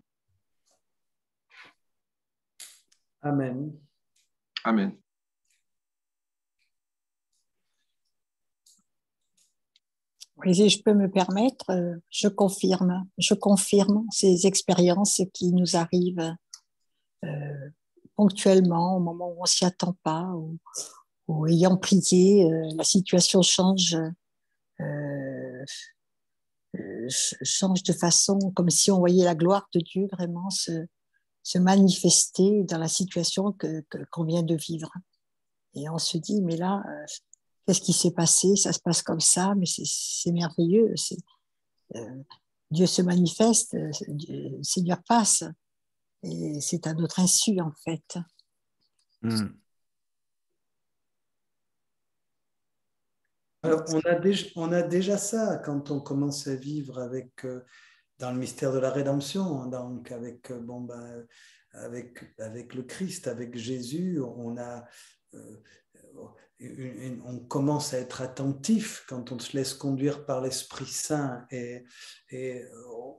Amen. Amen. Oui, si je peux me permettre, je confirme ces expériences qui nous arrivent ponctuellement, au moment où on s'y attend pas, ou ayant prié, la situation change de façon comme si on voyait la gloire de Dieu vraiment se manifester dans la situation qu'on vient de vivre. Et on se dit, mais là, qu'est-ce qui s'est passé? Ça se passe comme ça, mais c'est merveilleux. Dieu se manifeste, le Seigneur passe, et c'est à notre insu, en fait. Alors, on a déjà ça quand on commence à vivre dans le mystère de la rédemption, donc avec le Christ, avec Jésus, on a on commence à être attentif quand on se laisse conduire par l'Esprit Saint et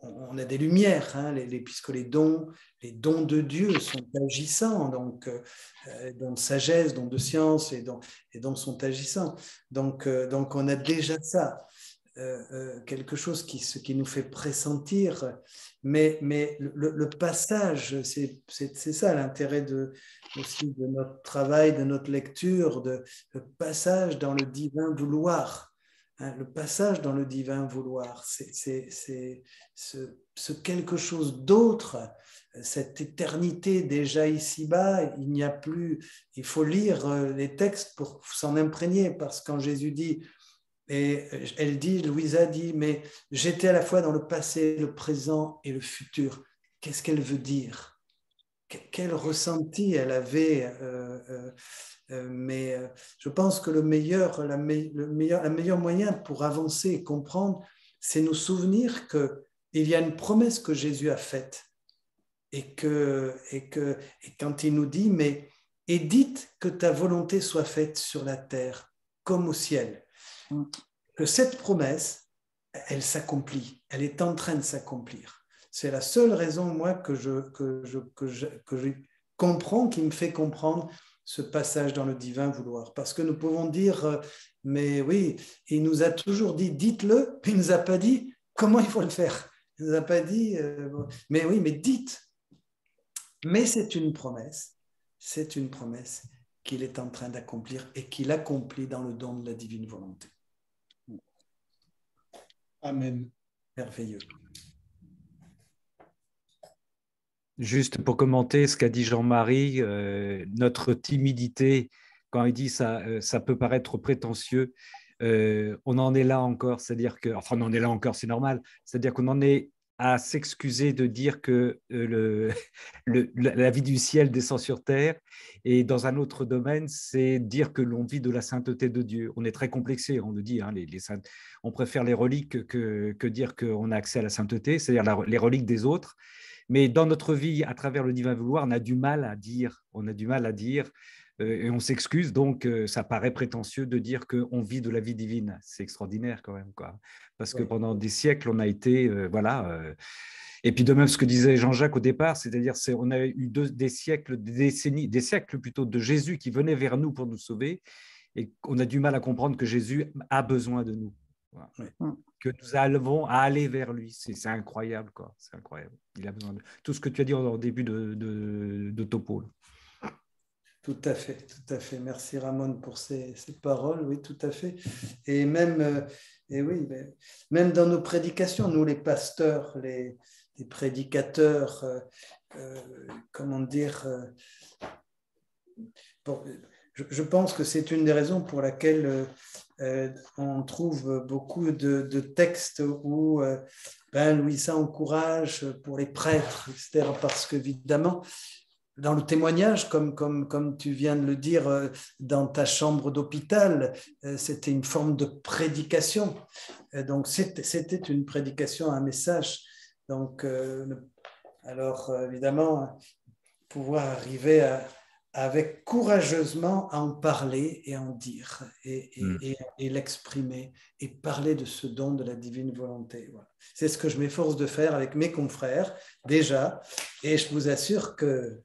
on a des lumières, hein, puisque les dons de Dieu sont agissants, donc dons de sagesse, dons de science et dons sont agissants. Donc on a déjà ça. Quelque chose qui nous fait pressentir, mais le passage, c'est ça l'intérêt aussi de notre travail, de notre lecture, le passage dans le divin vouloir. Hein, le passage dans le divin vouloir, c'est ce quelque chose d'autre, cette éternité déjà ici-bas, il n'y a plus, il faut lire les textes pour s'en imprégner, parce que quand Jésus dit, et elle dit, Louisa dit, mais j'étais à la fois dans le passé, le présent et le futur. Qu'est-ce qu'elle veut dire? Quel ressenti elle avait? Mais je pense que le meilleur moyen pour avancer et comprendre, c'est nous souvenir qu'il y a une promesse que Jésus a faite. Et quand il nous dit, mais et dites que ta volonté soit faite sur la terre comme au ciel. Que cette promesse, elle s'accomplit, elle est en train de s'accomplir. C'est la seule raison, moi, que je comprends, qui me fait comprendre ce passage dans le divin vouloir. Parce que nous pouvons dire, mais oui, il nous a toujours dit, dites-le, puis il ne nous a pas dit comment il faut le faire. Il ne nous a pas dit, mais oui, mais dites. Mais c'est une promesse qu'il est en train d'accomplir et qu'il accomplit dans le don de la divine volonté. Amen. Merveilleux. Juste pour commenter ce qu'a dit Jean-Marie, notre timidité, quand il dit ça peut paraître prétentieux, on en est là encore, c'est-à-dire que, enfin on en est là encore, c'est normal, c'est-à-dire qu'on en est à s'excuser de dire que la vie du ciel descend sur terre, et dans un autre domaine, c'est dire que l'on vit de la sainteté de Dieu. On est très complexé, on le dit, hein, les saintes, on préfère les reliques que dire qu'on a accès à la sainteté, c'est-à-dire les reliques des autres. Mais dans notre vie, à travers le divin vouloir, on a du mal à dire, et on s'excuse, donc ça paraît prétentieux de dire qu'on vit de la vie divine. C'est extraordinaire quand même, quoi. Parce que pendant des siècles, on a été, et puis de même ce que disait Jean-Jacques au départ, c'est-à-dire on a eu des siècles, des siècles plutôt de Jésus qui venait vers nous pour nous sauver, et on a du mal à comprendre que Jésus a besoin de nous. Voilà. Oui. Que nous avons à aller vers lui. C'est incroyable, quoi. C'est incroyable. Il a besoin de tout ce que tu as dit au début de Topo. Tout à fait, tout à fait. Merci Ramon pour ces paroles. Oui, tout à fait. Et même, même dans nos prédications, nous les pasteurs, les prédicateurs, comment dire, je pense que c'est une des raisons pour laquelle on trouve beaucoup de textes où Louisa encourage pour les prêtres, etc. Parce qu'évidemment, dans le témoignage, comme tu viens de le dire, dans ta chambre d'hôpital, c'était une forme de prédication. Donc, c'était une prédication, un message. Donc, alors, évidemment, pouvoir arriver avec courageusement à en parler et en dire et l'exprimer et parler de ce don de la divine volonté. Voilà. C'est ce que je m'efforce de faire avec mes confrères déjà, et je vous assure que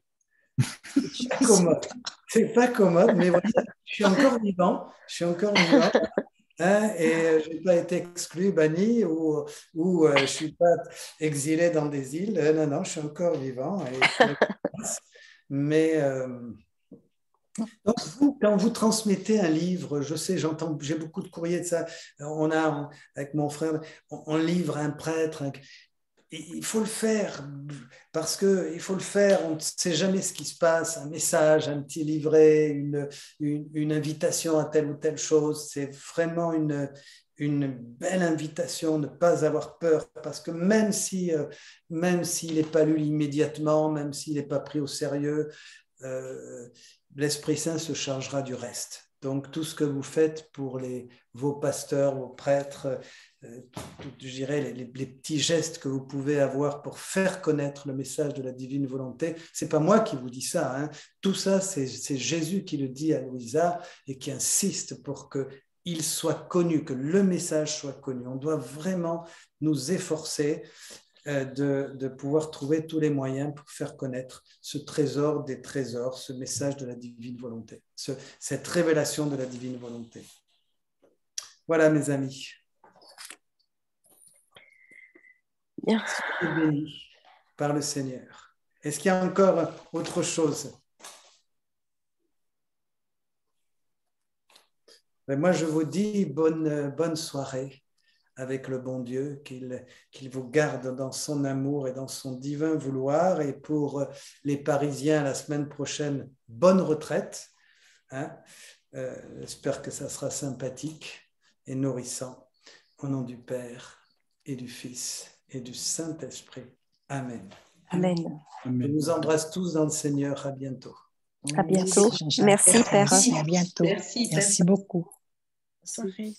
c'est pas commode, mais voilà, je suis encore vivant, hein, et je n'ai pas été exclu, banni, ou je ne suis pas exilé dans des îles. Non, je suis encore vivant. Mais donc vous, quand vous transmettez un livre, je sais, j'ai beaucoup de courriers de ça. On a, avec mon frère, on livre un prêtre. Il faut le faire, parce qu'il faut le faire, on ne sait jamais ce qui se passe, un message, un petit livret, une invitation à telle ou telle chose, c'est vraiment une belle invitation, ne pas avoir peur, parce que même s'il n'est pas lu immédiatement, même s'il n'est pas pris au sérieux, l'Esprit Saint se chargera du reste. Donc, tout ce que vous faites pour vos pasteurs, vos prêtres, je dirais les petits gestes que vous pouvez avoir pour faire connaître le message de la divine volonté, ce n'est pas moi qui vous dis ça. Hein. Tout ça, c'est Jésus qui le dit à Louisa et qui insiste pour qu'il soit connu, que le message soit connu. On doit vraiment nous efforcer de pouvoir trouver tous les moyens pour faire connaître ce trésor des trésors, ce message de la divine volonté, cette révélation de la divine volonté. Voilà, mes amis. Merci. Béni par le Seigneur. Est-ce qu'il y a encore autre chose? Mais moi, je vous dis bonne soirée avec le bon Dieu, qu'il vous garde dans son amour et dans son divin vouloir. Et pour les Parisiens, la semaine prochaine, bonne retraite. Hein? J'espère que ça sera sympathique et nourrissant. Au nom du Père et du Fils et du Saint-Esprit. Amen. Amen. Je vous embrasse tous dans le Seigneur. À bientôt. À bientôt. Merci, Père. Merci, à bientôt. Merci, Merci beaucoup. Soirée,